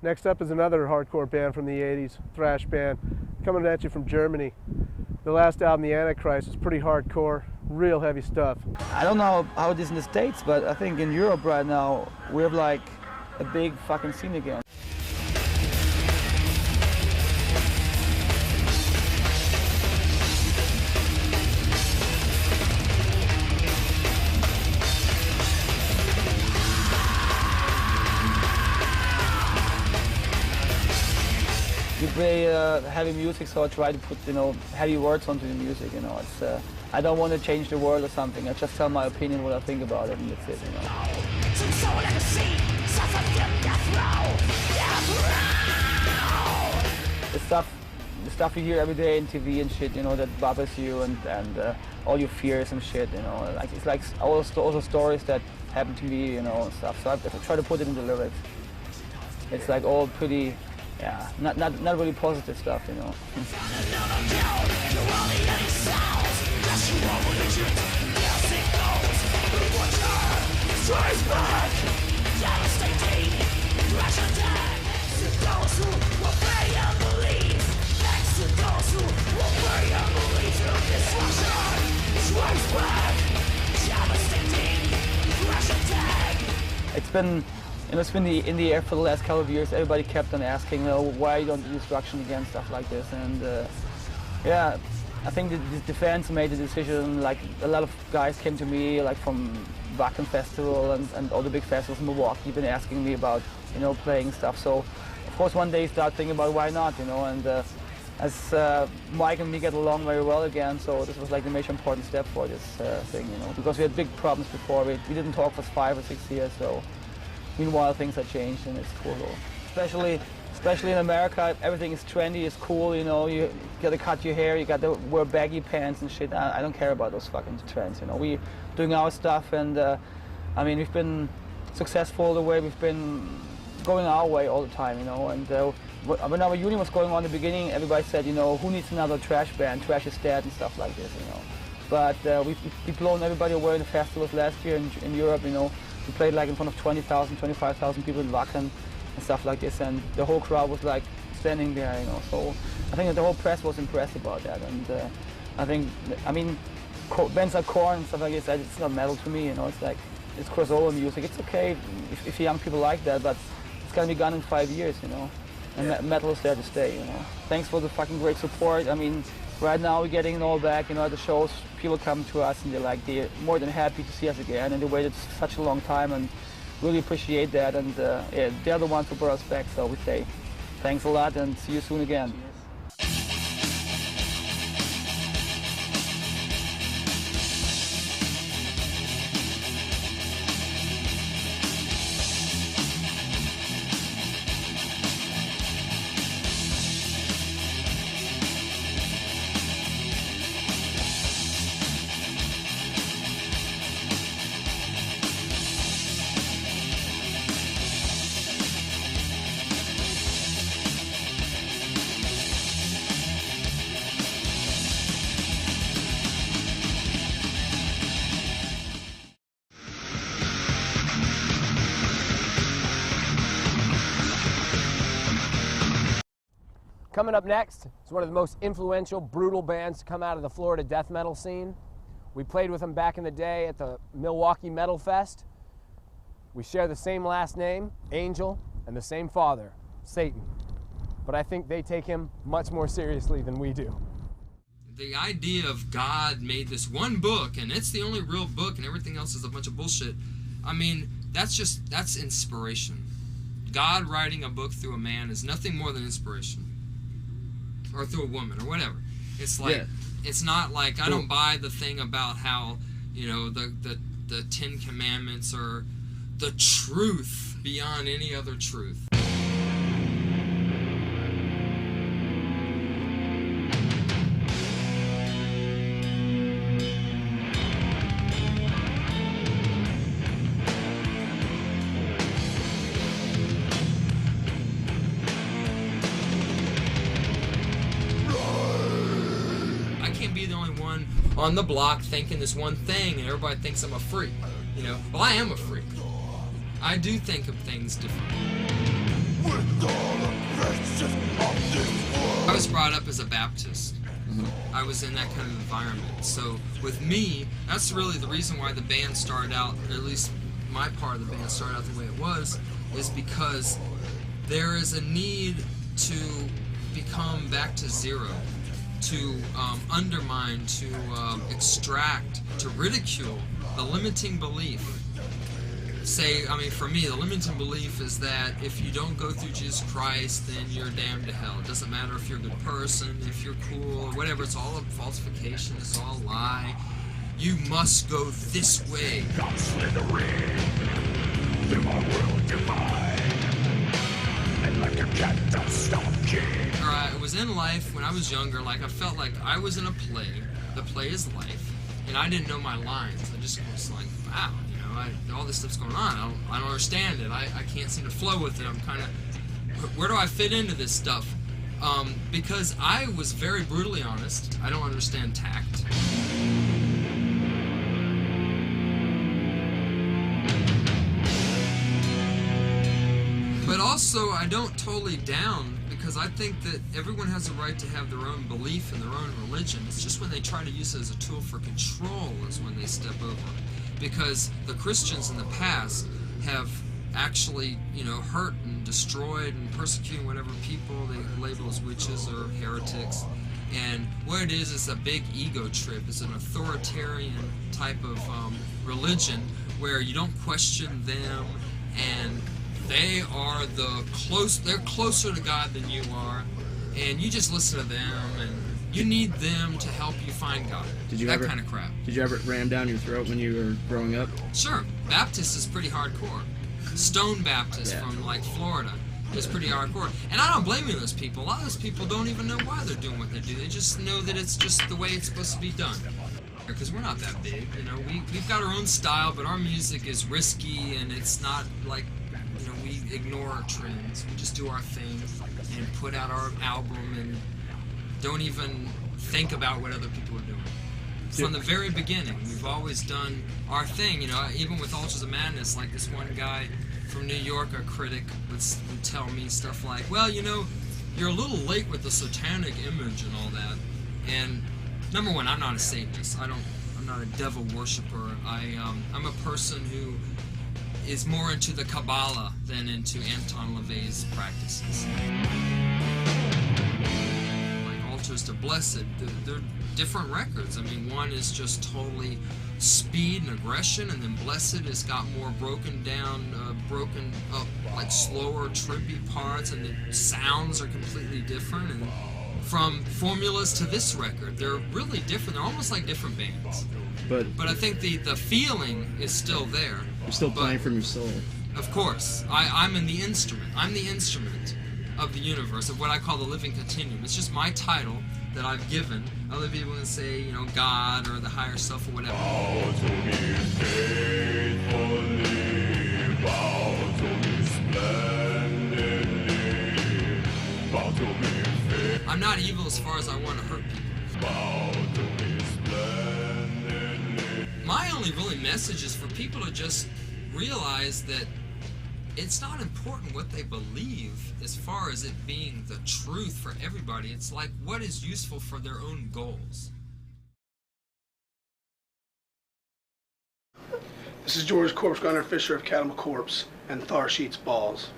Next up is another hardcore band from the 80s, thrash band, coming at you from Germany. The last album, The Antichrist, was pretty hardcore, real heavy stuff. I don't know how it is in the States, but I think in Europe right now, we have like a big fucking scene again. We play heavy music, so I try to put, heavy words onto the music, It's, I don't want to change the world or something. I just tell my opinion, what I think about it, and that's it, The stuff you hear every day in TV and shit, that bothers you and all your fears and shit, It's like also stories that happen to me, and stuff. So I try to put it in the lyrics. It's like all pretty. Yeah, not really positive stuff, It's been in the air for the last couple of years. Everybody kept on asking, why you don't do Destruction again, stuff like this. And yeah, I think the fans made the decision. Like a lot of guys came to me, like from Wacken Festival and all the big festivals in Milwaukee, been asking me about, playing stuff. So of course one day start thinking about why not, And as Mike and me get along very well again, so this was like the most important step for this thing, Because we had big problems before. We didn't talk for 5 or 6 years, so. Meanwhile, things have changed, and it's cool. Especially in America, everything is trendy, it's cool. You gotta cut your hair, you gotta wear baggy pants and shit. I don't care about those fucking trends. We're doing our stuff, and I mean, we've been successful the way we've been going our way all the time. And when our union was going on in the beginning, everybody said, who needs another trash band? Trash is dead and stuff like this. But we've blown everybody away in the festivals last year in Europe. We played like in front of 20,000, 25,000 people in Wacken and stuff like this, and the whole crowd was like standing there, So I think that the whole press was impressed about that, and I mean, bands like Korn and stuff like this, it's not metal to me, It's like, it's crossover music. It's okay if young people like that, but it's gonna be gone in 5 years, And metal is there to stay, Thanks for the fucking great support. I mean, right now we're getting it all back, at the shows, people come to us and they're more than happy to see us again, and they waited such a long time and really appreciate that, and yeah, they're the ones who brought us back, so we say thanks a lot and see you soon again. Coming up next is one of the most influential, brutal bands to come out of the Florida death metal scene. We played with them back in the day at the Milwaukee Metal Fest. We share the same last name, Angel, and the same father, Satan. But I think they take him much more seriously than we do. The idea of God made this one book, and it's the only real book, and everything else is a bunch of bullshit. I mean, that's inspiration. God writing a book through a man is nothing more than inspiration. Or through a woman, or whatever. It's like, yeah. It's not like, I don't buy the thing about how, the 10 Commandments are the truth beyond any other truth. On the block thinking this one thing and everybody thinks I'm a freak, Well, I am a freak. I do think of things differently. brought up as a Baptist. I was in that kind of environment. So with me, that's really the reason why the band started out, or at least my part of the band started out the way it was, is because there is a need to become back to zero, to undermine, to extract, to ridicule the limiting belief. I mean, for me, the limiting belief is that if you don't go through Jesus Christ, then you're damned to hell. It doesn't matter if you're a good person, if you're cool, or whatever. It's all a falsification. It's all a lie. You must go this way. Alright, it was in life when I was younger, like I felt like I was in a play. The play is life. And I didn't know my lines. I just was like, wow. All this stuff's going on. I don't understand it. I can't seem to flow with it. I'm kind of, where do I fit into this stuff? Because I was very brutally honest. I don't understand tact. But also, I don't totally down, because I think that everyone has a right to have their own belief and their own religion. It's just when they try to use it as a tool for control is when they step over it. Because the Christians in the past have actually, hurt and destroyed and persecuted whatever people they label as witches or heretics. And what it is a big ego trip. It's an authoritarian type of religion where you don't question them, and they're closer to God than you are, and you just listen to them, and you need them to help you find God. That kind of crap. Did you ever ram down your throat when you were growing up? Sure. Baptist is pretty hardcore. Stone Baptist from like Florida is pretty hardcore. And I don't blame those people. A lot of those people don't even know why they're doing what they do. They just know that it's just the way it's supposed to be done. Because we're not that big, we've got our own style, but our music is risky, and it's not like, we ignore our trends. We just do our thing and put out our album and don't even think about what other people are doing. From the very beginning, we've always done our thing, even with Ultras of Madness, like this one guy from New York, a critic, would tell me stuff like, well, you're a little late with the satanic image and all that. And number one, I'm not a Satanist. I'm not a devil worshiper. I'm a person who is more into the Kabbalah than into Anton LaVey's practices. Ultras to Blessed, they're different records. I mean, one is just totally speed and aggression, and then Blessed has got more broken down, broken up, like slower, trippy parts, and the sounds are completely different. And from Formulas to this record, they're really different. They're almost like different bands. But I think the feeling is still there. You're still playing from your soul. Of course. I'm in the instrument. I'm the instrument of the universe, of what I call the living continuum. It's just my title that I've given. Other people can say, God or the higher self or whatever. Bow to me faithfully, bow to me splendidly, bow to me faithfully. I'm not evil as far as I want to hurt people. Bow to me splendidly. My only really message is for people to just realize that it's not important what they believe as far as it being the truth for everybody. It's like what is useful for their own goals. This is George Corpse Gunner Fisher of Catamount Corpse and Thar Sheets Balls.